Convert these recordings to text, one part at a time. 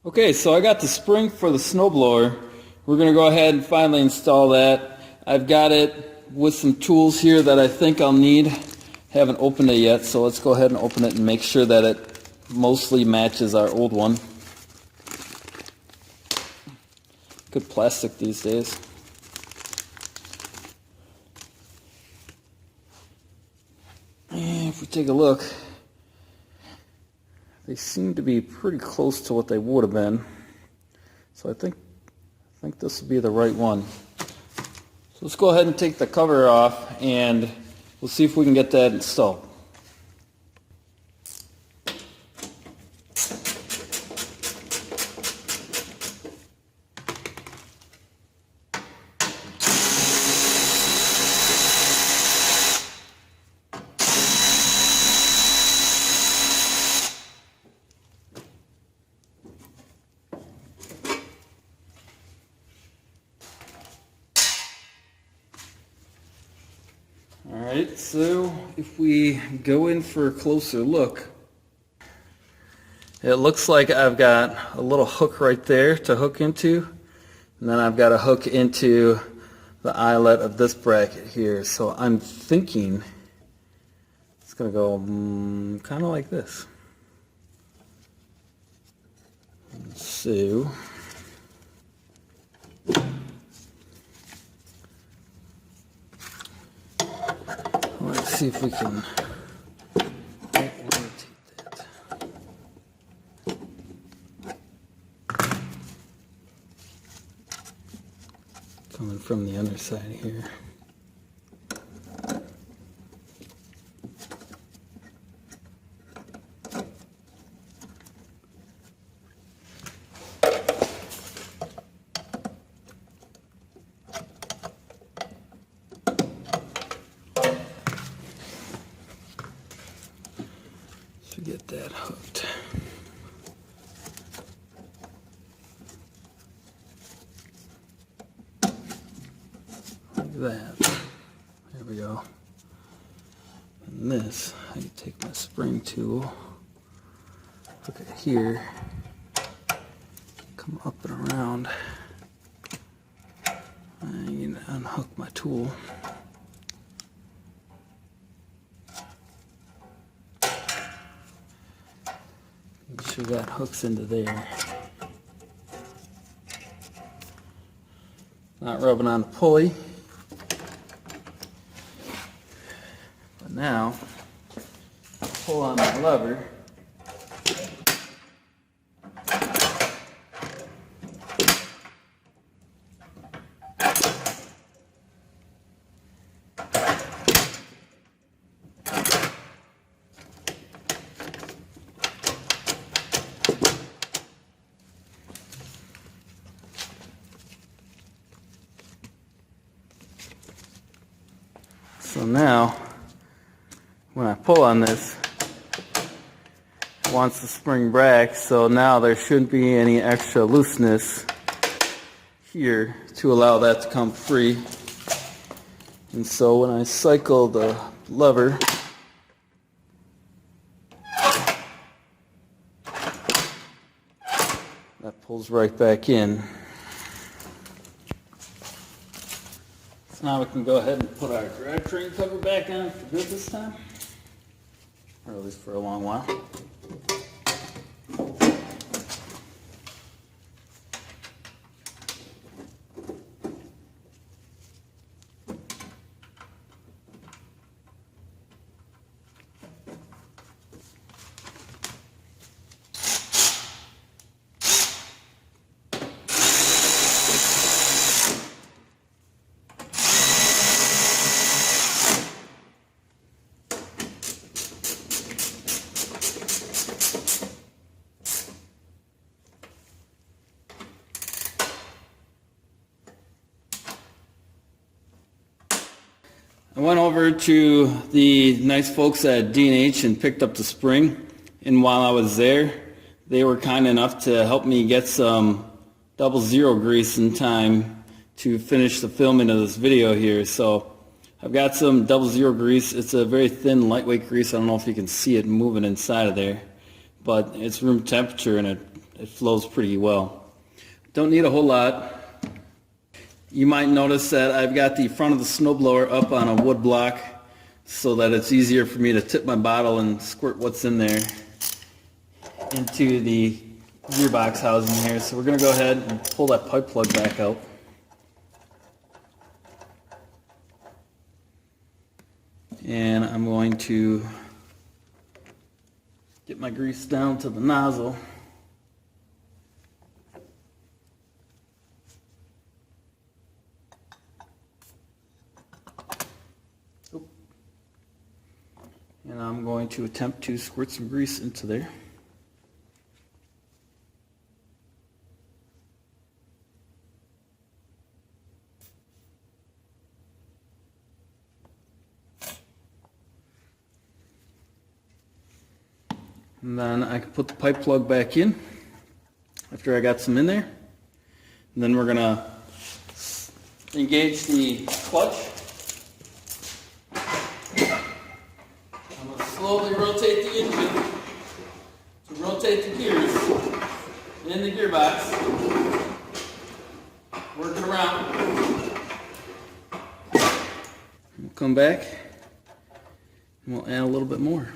Okay, so I got the spring for the snowblower. We're going to go ahead and finally install that. I've got it with some tools here that I think I'll need. Haven't opened it yet, so let's go ahead and open it and make sure that it mostly matches our old one. Good plastic these days. And if we take a look, they seem to be pretty close to what they would have been. So I think this will be the right one. So let's go ahead and take the cover off and we'll see if we can get that installed. Alright, so if we go in for a closer look, it looks like I've got a little hook right there to hook into, and then I've got a hook into the eyelet of this bracket here. So I'm thinking it's going to go kind of like this. So let's see if we can rotate that. Coming from the underside here. Get that hooked. Like that. There we go. And this, I can take my spring tool, hook it here, come up and around, and unhook my tool. Make sure that hooks into there. Not rubbing on the pulley. But now, pull on the lever. So now, when I pull on this, it wants the spring back, so now there shouldn't be any extra looseness here to allow that to come free. And so when I cycle the lever, that pulls right back in. So now we can go ahead and put our drivetrain cover back on for good this time, or at least for a long while. I went over to the nice folks at D&H and picked up the spring, and while I was there, they were kind enough to help me get some 00 grease in time to finish the filming of this video here. So I've got some 00 grease. It's a very thin, lightweight grease. I don't know if you can see it moving inside of there, but it's room temperature and it it flows pretty well. Don't need a whole lot. You might notice that I've got the front of the snowblower up on a wood block so that it's easier for me to tip my bottle and squirt what's in there into the gearbox housing here. So we're going to go ahead and pull that pipe plug back out. And I'm going to get my grease down to the nozzle. And I'm going to attempt to squirt some grease into there. And then I can put the pipe plug back in after I got some in there. And then we're going to engage the clutch. I'm going to slowly rotate the engine to rotate the gears in the gearbox. Working around. We'll come back and we'll add a little bit more.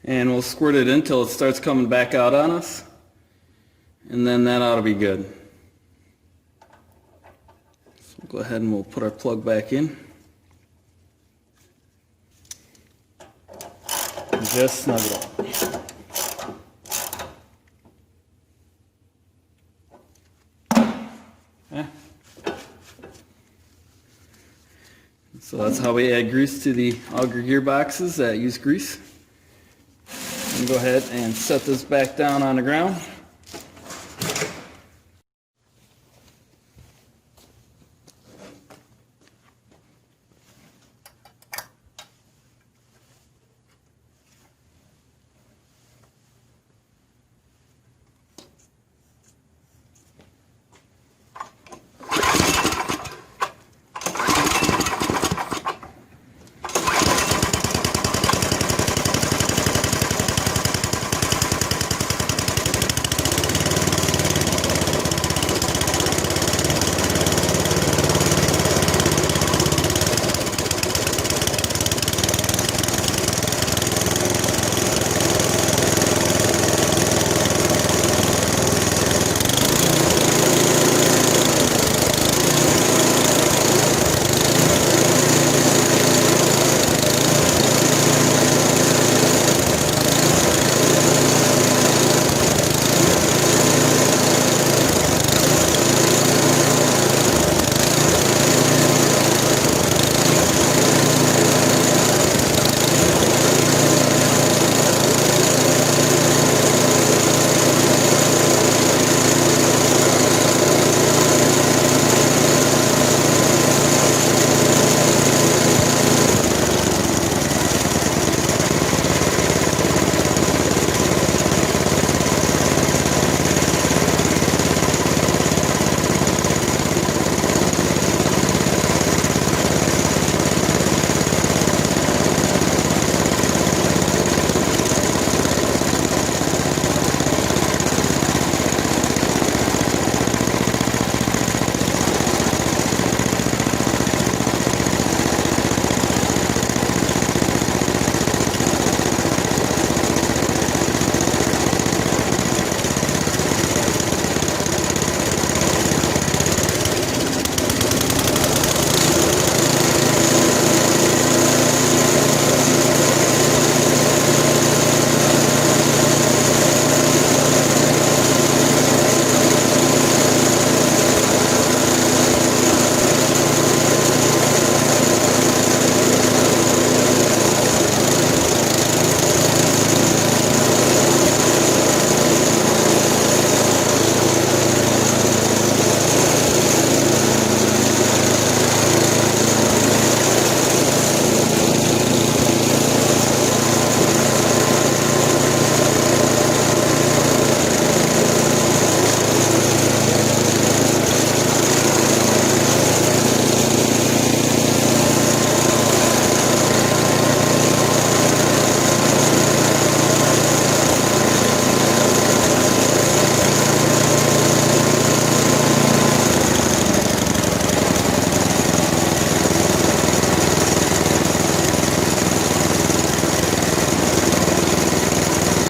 And we'll squirt it until it starts coming back out on us. And then that ought to be good. So we'll go ahead and we'll put our plug back in. And just snug it up. Okay. So that's how we add grease to the auger gearboxes that use grease. Go ahead and set this back down on the ground.